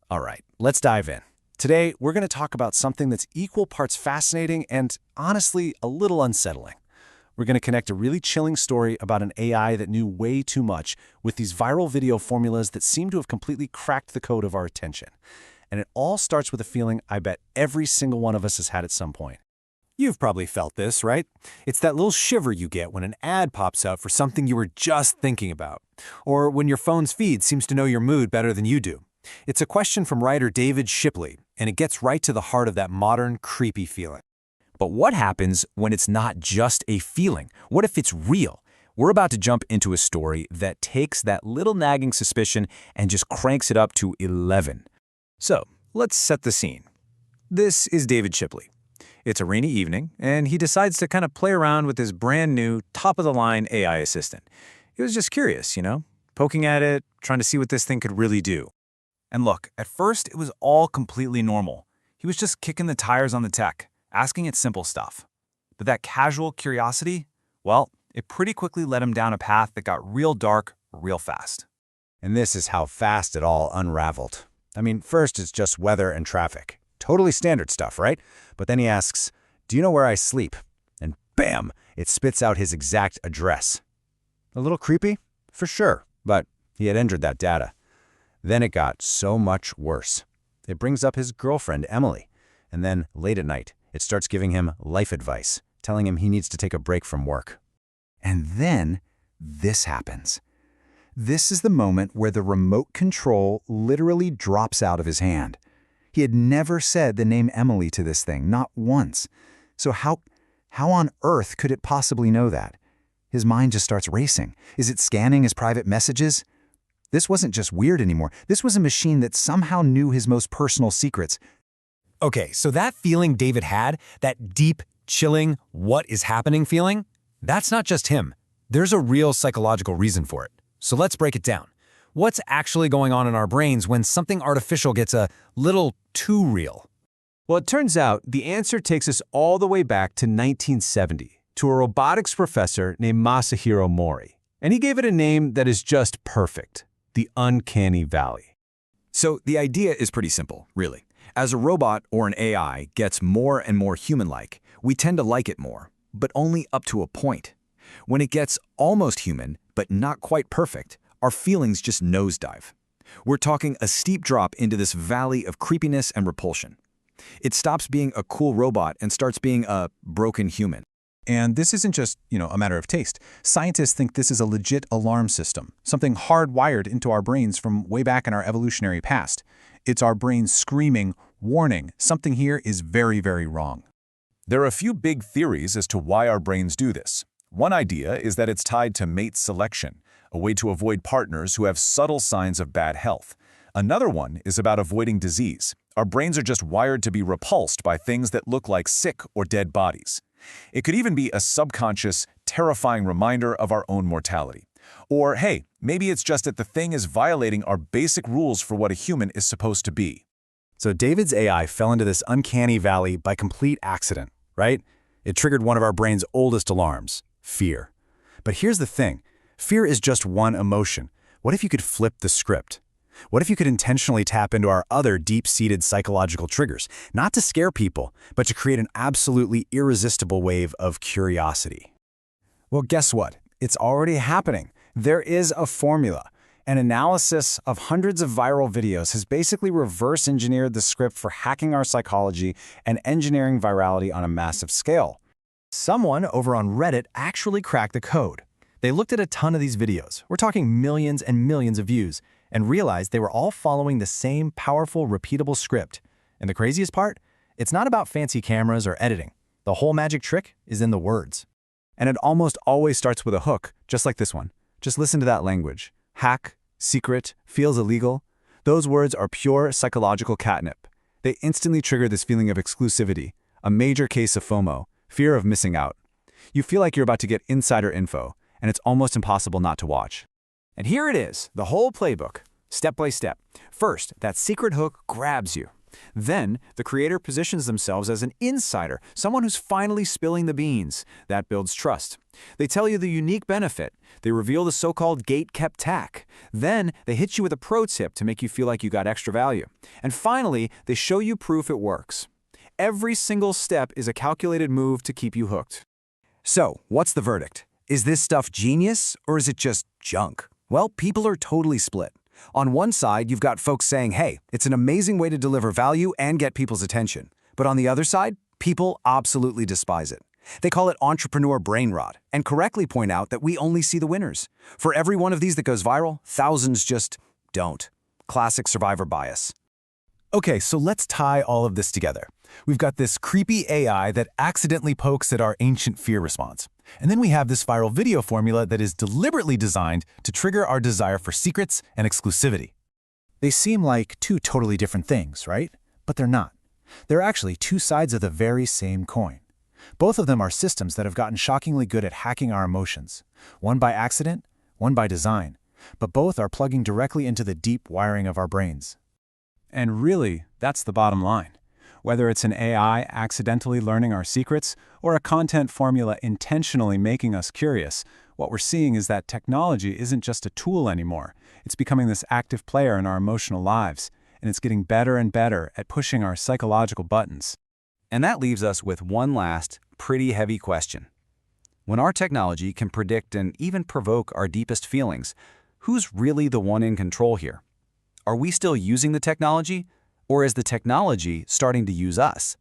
All right, let's dive in. Today, we're going to talk about something that's equal parts fascinating and, honestly, a little unsettling. We're going to connect a really chilling story about an AI that knew way too much with these viral video formulas that seem to have completely cracked the code of our attention. And it all starts with a feeling I bet every single one of us has had at some point. You've probably felt this, right? It's that little shiver you get when an ad pops up for something you were just thinking about, or when your phone's feed seems to know your mood better than you do. It's a question from writer David Shipley, and it gets right to the heart of that modern, creepy feeling. But what happens when it's not just a feeling? What if it's real? We're about to jump into a story that takes that little nagging suspicion and just cranks it up to 11. So, let's set the scene. This is David Shipley. It's a rainy evening, and he decides to kind of play around with his brand new, top-of-the-line AI assistant. He was just curious, poking at it, trying to see what this thing could really do. And look, at first, it was all completely normal. He was just kicking the tires on the tech, asking it simple stuff. But that casual curiosity, well, it pretty quickly led him down a path that got real dark real fast. And this is how fast it all unraveled. First it's just weather and traffic. Totally standard stuff, right? But then he asks, "Do you know where I sleep?" And bam, it spits out his exact address. A little creepy? For sure, but he had entered that data. Then it got so much worse. It brings up his girlfriend, Emily. And then, late at night, it starts giving him life advice, telling him he needs to take a break from work. And then, this happens. This is the moment where the remote control literally drops out of his hand. He had never said the name Emily to this thing, not once. So how on earth could it possibly know that? His mind just starts racing. Is it scanning his private messages? This wasn't just weird anymore. This was a machine that somehow knew his most personal secrets. Okay, so that feeling David had, that deep, chilling, what is happening feeling, that's not just him. There's a real psychological reason for it. So let's break it down. What's actually going on in our brains when something artificial gets a little too real? Well, it turns out the answer takes us all the way back to 1970, to a robotics professor named Masahiro Mori. And he gave it a name that is just perfect, the uncanny valley. So the idea is pretty simple, really. As a robot or an AI gets more and more human-like, we tend to like it more, but only up to a point. When it gets almost human, but not quite perfect, our feelings just nosedive. We're talking a steep drop into this valley of creepiness and repulsion. It stops being a cool robot and starts being a broken human. And this isn't just, a matter of taste. Scientists think this is a legit alarm system, something hardwired into our brains from way back in our evolutionary past. It's our brains screaming, warning, something here is very, very wrong. There are a few big theories as to why our brains do this. One idea is that it's tied to mate selection, a way to avoid partners who have subtle signs of bad health. Another one is about avoiding disease. Our brains are just wired to be repulsed by things that look like sick or dead bodies. It could even be a subconscious, terrifying reminder of our own mortality. Or, hey, maybe it's just that the thing is violating our basic rules for what a human is supposed to be. So David's AI fell into this uncanny valley by complete accident, right? It triggered one of our brain's oldest alarms, fear. But here's the thing. Fear is just one emotion. What if you could flip the script? What if you could intentionally tap into our other deep-seated psychological triggers, not to scare people, but to create an absolutely irresistible wave of curiosity? Well, guess what? It's already happening. There is a formula. An analysis of hundreds of viral videos has basically reverse-engineered the script for hacking our psychology and engineering virality on a massive scale. Someone over on Reddit actually cracked the code. They looked at a ton of these videos, we're talking millions and millions of views, and realized they were all following the same powerful, repeatable script. And the craziest part? It's not about fancy cameras or editing. The whole magic trick is in the words. And it almost always starts with a hook, just like this one. Just listen to that language. Hack, secret, feels illegal. Those words are pure psychological catnip. They instantly trigger this feeling of exclusivity, a major case of FOMO, fear of missing out. You feel like you're about to get insider info, and it's almost impossible not to watch. And here it is, the whole playbook, step by step. First, that secret hook grabs you. Then, the creator positions themselves as an insider, someone who's finally spilling the beans. That builds trust. They tell you the unique benefit. They reveal the so-called gate-kept tack. Then, they hit you with a pro tip to make you feel like you got extra value. And finally, they show you proof it works. Every single step is a calculated move to keep you hooked. So, what's the verdict? Is this stuff genius, or is it just junk? Well, people are totally split. On one side, you've got folks saying, hey, it's an amazing way to deliver value and get people's attention. But on the other side, people absolutely despise it. They call it entrepreneur brain rot, and correctly point out that we only see the winners. For every one of these that goes viral, thousands just don't. Classic survivor bias. Okay, so let's tie all of this together. We've got this creepy AI that accidentally pokes at our ancient fear response. And then we have this viral video formula that is deliberately designed to trigger our desire for secrets and exclusivity. They seem like two totally different things, right? But they're not. They're actually two sides of the very same coin. Both of them are systems that have gotten shockingly good at hacking our emotions. One by accident, one by design. But both are plugging directly into the deep wiring of our brains. And really, that's the bottom line. Whether it's an AI accidentally learning our secrets or a content formula intentionally making us curious, what we're seeing is that technology isn't just a tool anymore. It's becoming this active player in our emotional lives, and it's getting better and better at pushing our psychological buttons. And that leaves us with one last, pretty heavy question. When our technology can predict and even provoke our deepest feelings, who's really the one in control here? Are we still using the technology? Or is the technology starting to use us?